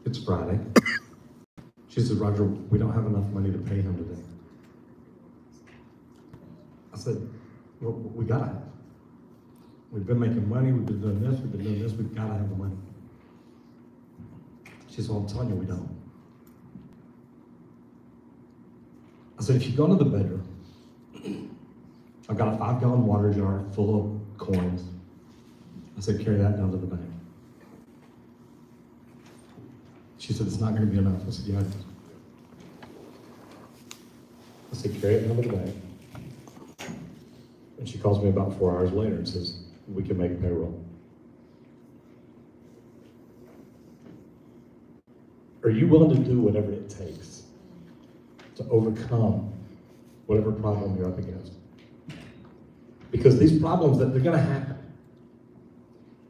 It's Friday. She said, Roger, we don't have enough money to pay him today. I said, well, we gotta have. We've been making money, we've been doing this, we've gotta have the money. She said, well, I'm telling you, we don't. I said, if you go into the bedroom, I've got a 5-gallon water jar full of coins. I said, carry that down to the bank. She said, it's not gonna be enough. I said, yeah, it is. I said, carry it down to the bank. And she calls me about 4 hours later and says, we can make payroll. Are you willing to do whatever it takes to overcome whatever problem you're up against? Because these problems, they're gonna happen.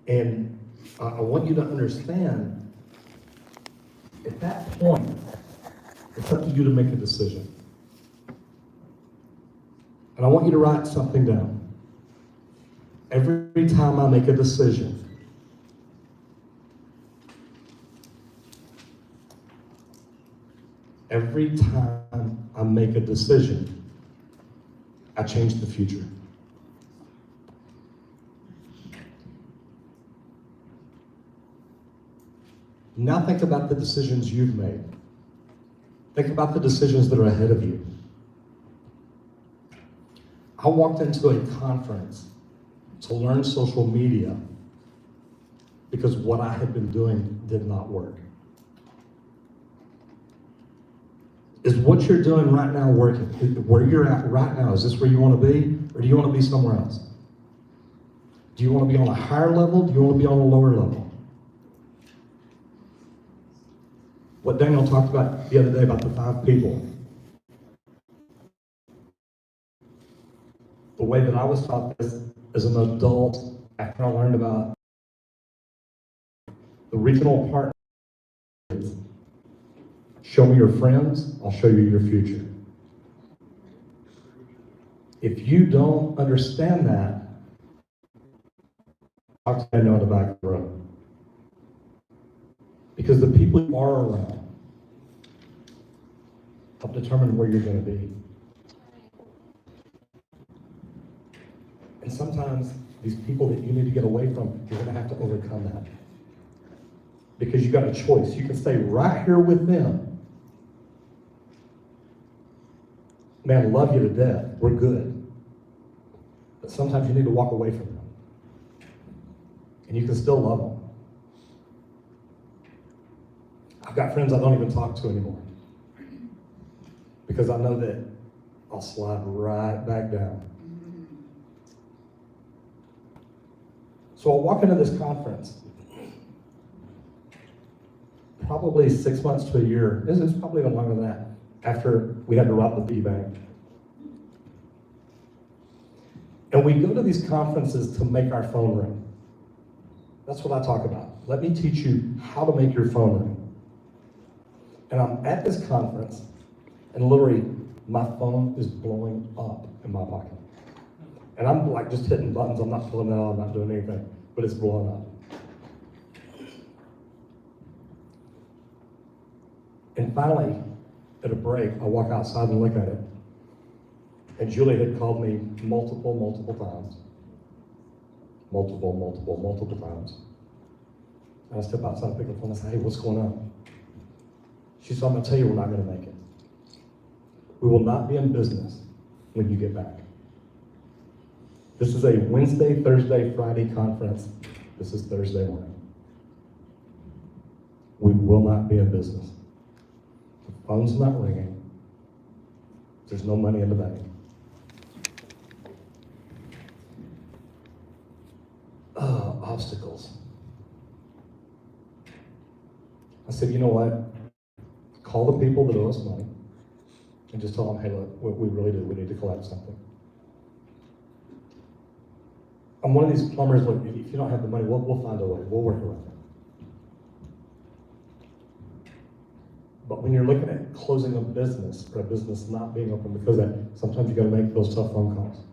And I want you to understand, at that point, it's up to you to make a decision. And I want you to write something down. Every time I make a decision, every time I make a decision, I change the future. Now think about the decisions you've made. Think about the decisions that are ahead of you. I walked into a conference to learn social media because what I had been doing did not work. Is what you're doing right now working? Where you're at right now, is this where you want to be? Or do you want to be somewhere else? Do you want to be on a higher level? Do you want to be on a lower level? What Daniel talked about the other day about the 5 people. The way that I was taught this as an adult, after I learned about the regional partner, show me your friends, I'll show you your future. If you don't understand that, talk to Daniel in the back of the room. Because the people you are around help determine where you're going to be. And sometimes these people that you need to get away from, you're going to have to overcome that. Because you got a choice. You can stay right here with them. Man, love you to death. We're good. But sometimes you need to walk away from them. And you can still love them. I've got friends I don't even talk to anymore. Because I know that I'll slide right back down. So I'll walk into this conference, probably 6 months to a year, it's probably even longer than that, after we had to rob the piggy bank. And we go to these conferences to make our phone ring. That's what I talk about. Let me teach you how to make your phone ring. And I'm at this conference, and literally, my phone is blowing up in my pocket. And I'm like just hitting buttons, I'm not pulling it out, I'm not doing anything, but it's blowing up. And finally, at a break, I walk outside and look at it. And Julie had called me multiple times. Multiple times. And I step outside, pick up the phone, and I say, hey, what's going on? She said, I'm gonna tell you we're not gonna make it. We will not be in business when you get back. This is a Wednesday, Thursday, Friday conference. This is Thursday morning. We will not be in business. The phone's not ringing. There's no money in the bank. Obstacles. I said, you know what? Call the people that owe us money and just tell them, hey, look, we really do. We need to collect something. I'm one of these plumbers, look, if you don't have the money, we'll find a way. We'll work around it. But when you're looking at closing a business or a business not being open because of that, sometimes you got to make those tough phone calls.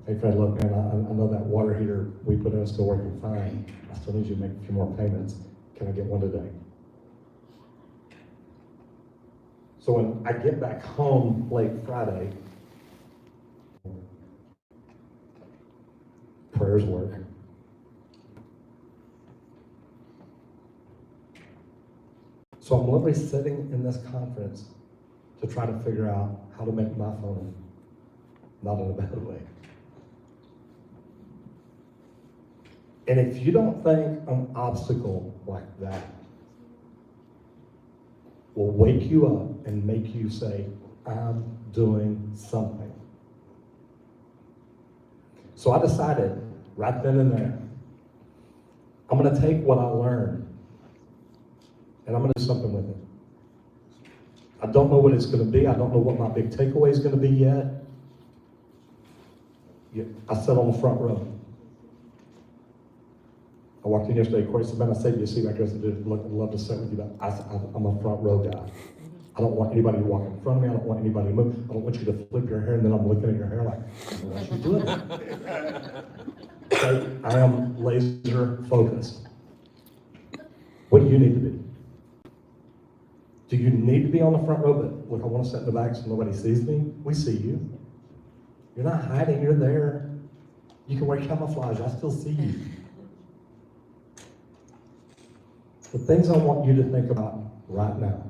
Hey Fred, look man, I know that water heater we put in is still working fine. I still need you to make a few more payments. Can I get one today? So when I get back home late Friday, prayers work. So I'm literally sitting in this conference to try to figure out how to make my phone not in a bad way. And if you don't think an obstacle like that will wake you up and make you say, I'm doing something. So I decided right then and there, I'm going to take what I learned and I'm going to do something with it. I don't know what it's going to be. I don't know what my big takeaway is going to be yet. I sat on the front row. I walked in yesterday, Corey said, man, I saved you a seat back there. I said, dude, look, I'd love to sit with you, but I'm a front row guy. I don't want anybody to walk in front of me. I don't want anybody to move. I don't want you to flip your hair and then I'm looking at your hair like, what are you doing? Okay, I am laser focused. What do you need to be? Do you need to be on the front row? But look, I want to sit in the back so nobody sees me. We see you. You're not hiding, you're there. You can wear camouflage, I still see you. The things I want you to think about right now.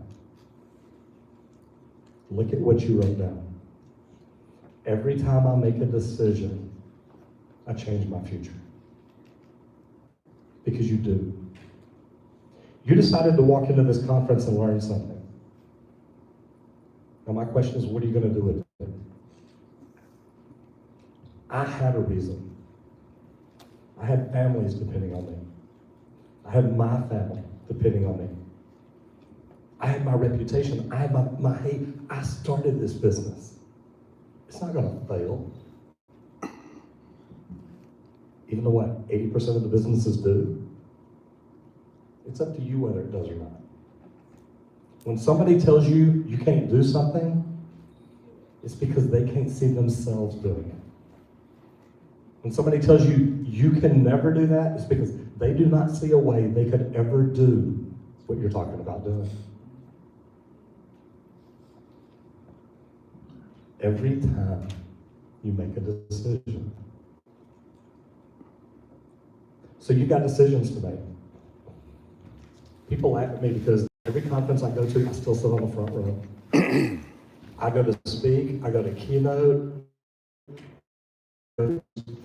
Look at what you wrote down. Every time I make a decision, I change my future. Because you do. You decided to walk into this conference and learn something. Now my question is, what are you going to do with it? I had a reason. I had families depending on me. I had my family depending on me. I had my reputation. I had my hate. I started this business. It's not going to fail. Even though what, 80% of the businesses do? It's up to you whether it does or not. When somebody tells you you can't do something, it's because they can't see themselves doing it. When somebody tells you you can never do that, it's because they do not see a way they could ever do what you're talking about doing. Every time you make a decision. So you got decisions to make. People laugh at me because every conference I go to, I still sit on the front row. I go to speak, I go to keynote, to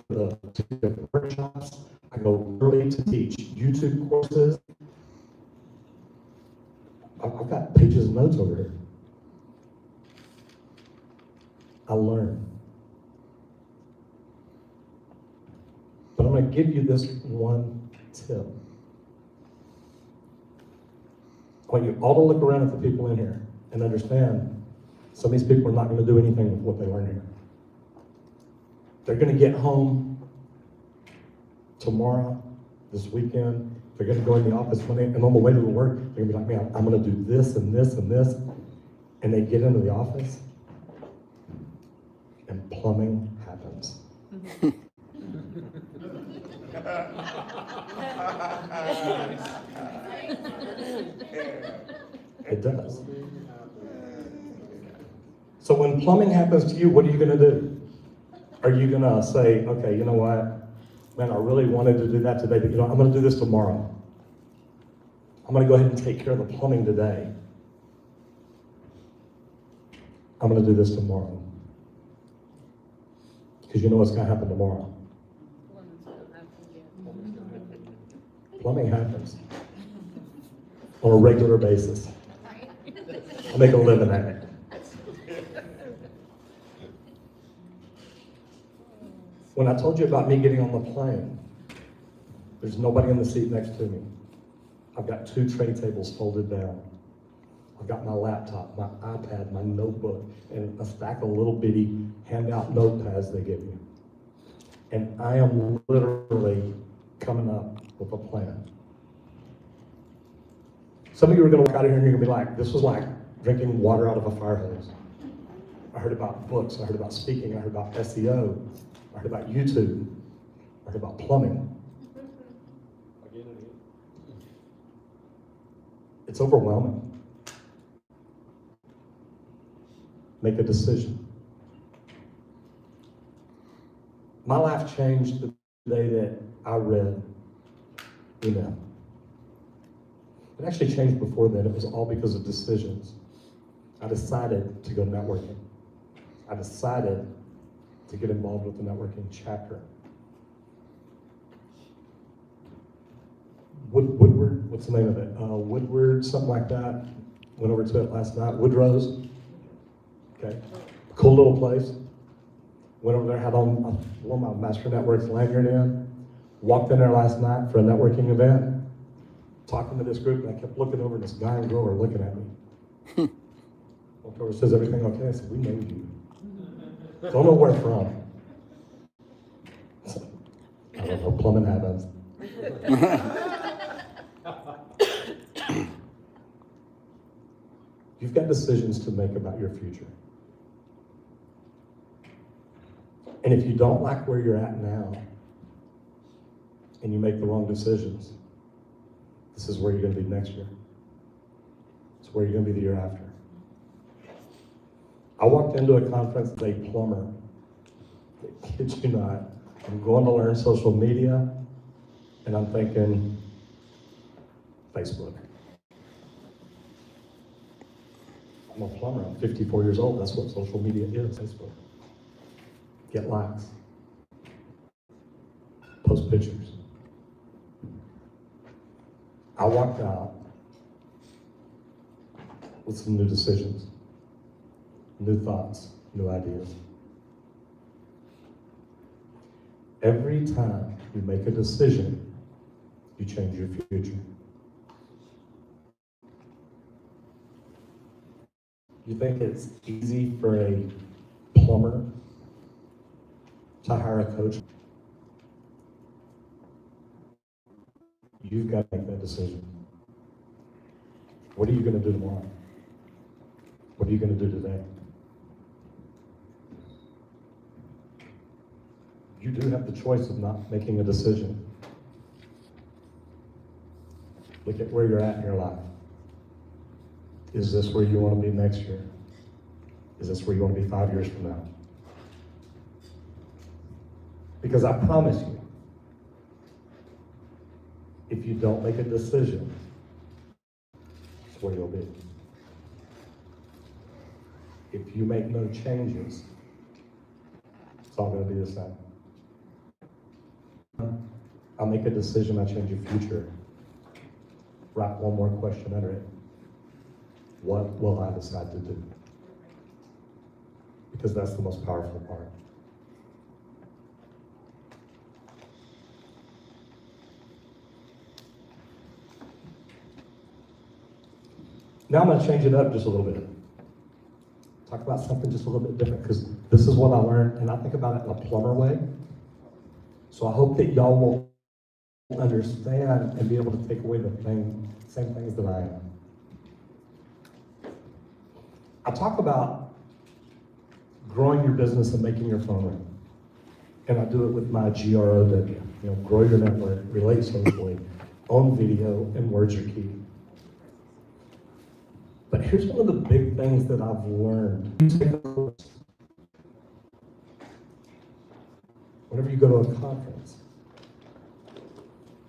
the workshops, I go early to teach YouTube courses. I've got pages of notes over here. I learn. But I'm going to give you this one tip. I want you all to look around at the people in here and understand some of these people are not going to do anything with what they learn here. They're going to get home tomorrow, this weekend. They're going to go in the office Monday, and on the way to the work, they're going to be like, man, I'm going to do this and this and this. And they get into the office, and plumbing happens. It does. So when plumbing happens to you, what are you going to do? Are you going to say, okay, you know what? Man, I really wanted to do that today, but I'm going to do this tomorrow. I'm going to go ahead and take care of the plumbing today. I'm going to do this tomorrow. Because you know what's going to happen tomorrow. Plumbing happens on a regular basis. I make a living at it. When I told you about me getting on the plane, there's nobody in the seat next to me. I've got 2 tray tables folded down. I've got my laptop, my iPad, my notebook, and a stack of little bitty handout notepads they give you. And I am literally coming up with a plan. Some of you are going to walk out of here and you're going to be like, this was like drinking water out of a fire hose. I heard about books, I heard about speaking, I heard about SEO, I heard about YouTube, I heard about plumbing. It's overwhelming. Make a decision. My life changed the day that I read email. It actually changed before then. It was all because of decisions. I decided to go networking. I decided to get involved with the networking chapter. Woodward, what's the name of it? Woodward, something like that. Went over to it last night. Woodrow's. Okay. Cool little place. Went over there, had on one of my Master Networks lanyard in. Walked in there last night for a networking event. Talking to this group, and I kept looking over, and this guy and girl were looking at me. Walked over, says, everything okay? I said, we know you. Don't know where from. I don't know, plumbing happens. You've got decisions to make about your future. And if you don't like where you're at now, and you make the wrong decisions, this is where you're going to be next year. It's where you're going to be the year after. I walked into a conference as a plumber. I kid you not. I'm going to learn social media, and I'm thinking, Facebook. I'm a plumber. I'm 54 years old. That's what social media is, Facebook. Get likes. Post pictures. I walked out with some new decisions, new thoughts, new ideas. Every time you make a decision, you change your future. You think it's easy for a plumber to hire a coach? You've got to make that decision. What are you going to do tomorrow? What are you going to do today? You do have the choice of not making a decision. Look at where you're at in your life. Is this where you want to be next year? Is this where you want to be 5 years from now? Because I promise you, if you don't make a decision, it's where you'll be. If you make no changes, it's all going to be the same. I'll make a decision, I change your future. Write one more question under it. What will I decide to do? Because that's the most powerful part. Now I'm going to change it up just a little bit. Talk about something just a little bit different, because this is what I learned, and I think about it in a plumber way. So I hope that y'all will understand and be able to take away the same things that I am. I talk about growing your business and making your phone ring. And I do it with my GROW, grow your network, relate socially, own video, and words are key. But here's one of the big things that I've learned. Whenever you go to a conference,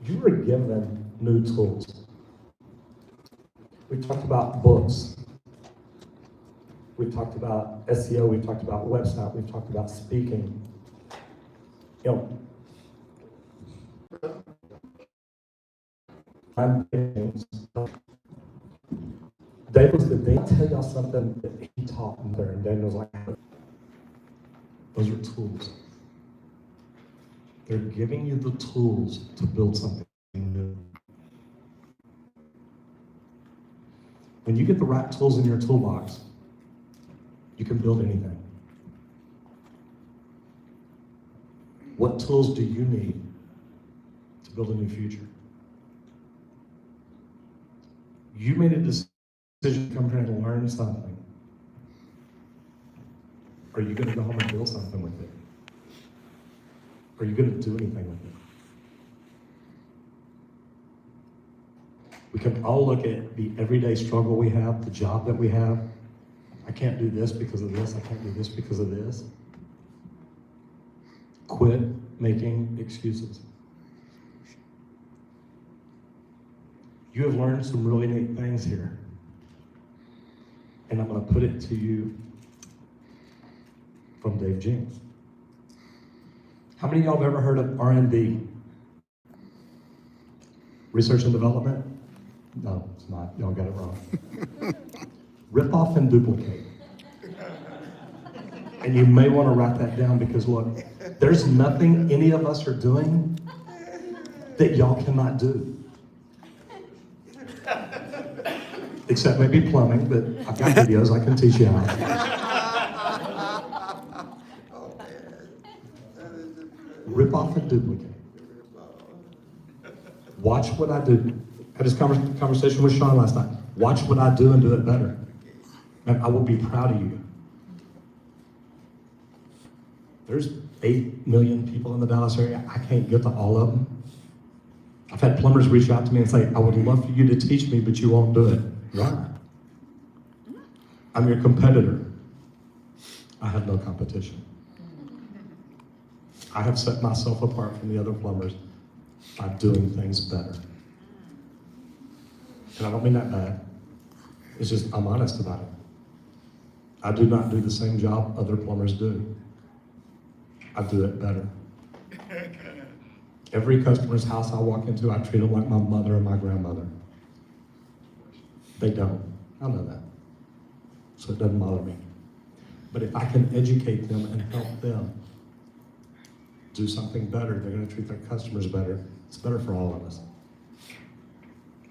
you are given new tools. We talked about books. We've talked about SEO. We've talked about website. We've talked about speaking. Did they tell y'all something that he taught me there? And Daniel's like, those are tools. They're giving you the tools to build something new. When you get the right tools in your toolbox, you can build anything. What tools do you need to build a new future? You made a decision to come here and learn something. Are you going to go home and build something with it? Are you going to do anything with it? We can all look at the everyday struggle we have, the job that we have. I can't do this because of this. I can't do this because of this. Quit making excuses. You have learned some really neat things here. And I'm going to put it to you from Dave James. How many of y'all have ever heard of R&D? Research and development? No, it's not. Y'all got it wrong. Rip off and duplicate. And you may want to write that down because look, there's nothing any of us are doing that y'all cannot do. Except maybe plumbing, but I've got videos I can teach you how. Rip off and duplicate. Watch what I do. I had this conversation with Sean last night. Watch what I do and do it better. And I will be proud of you. There's 8 million people in the Dallas area. I can't get to all of them. I've had plumbers reach out to me and say, I would love for you to teach me, but you won't do it. Why? I'm your competitor. I have no competition. I have set myself apart from the other plumbers by doing things better. And I don't mean that bad. It's just, I'm honest about it. I do not do the same job other plumbers do. I do it better. Every customer's house I walk into, I treat them like my mother and my grandmother. They don't. I know that. So it doesn't bother me. But if I can educate them and help them do something better, they're going to treat their customers better. It's better for all of us.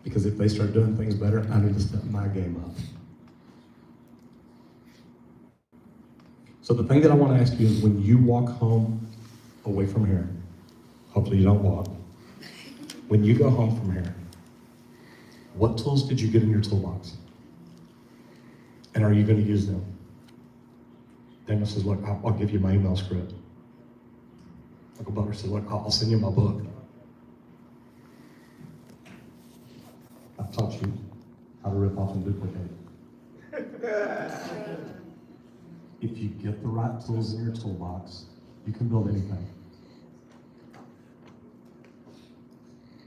Because if they start doing things better, I need to step my game up. So the thing that I want to ask you is when you walk home away from here, hopefully you don't walk, when you go home from here, what tools did you get in your toolbox? And are you going to use them? Daniel says, look, I'll give you my email script. Uncle Butler said, look, I'll send you my book. I've taught you how to rip off and duplicate. If you get the right tools in your toolbox, you can build anything.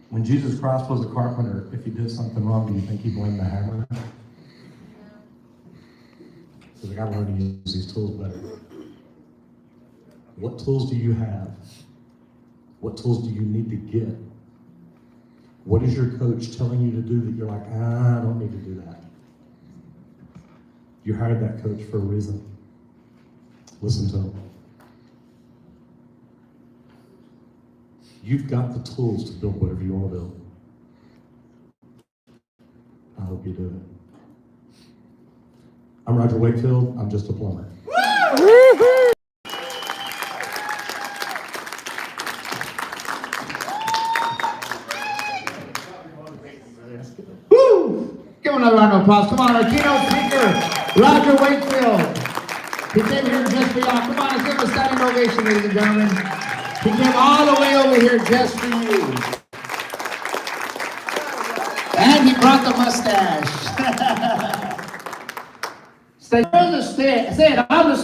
When Jesus Christ was a carpenter, if he did something wrong, do you think he blamed the hammer? He says, I gotta learn to use these tools better. What tools do you have? What tools do you need to get? What is your coach telling you to do that you're like, I don't need to do that? You hired that coach for a reason. Listen to him. You've got the tools to build whatever you want to build. I hope you do it. I'm Roger Wakefield. I'm just a plumber. Woo! Give him another round of applause. Come on, our keynote speaker, Roger Wakefield. He came here just for y'all. Come on, let's give him a standing ovation, ladies and gentlemen. He came all the way over here just for you. And he brought the mustache. Say it on the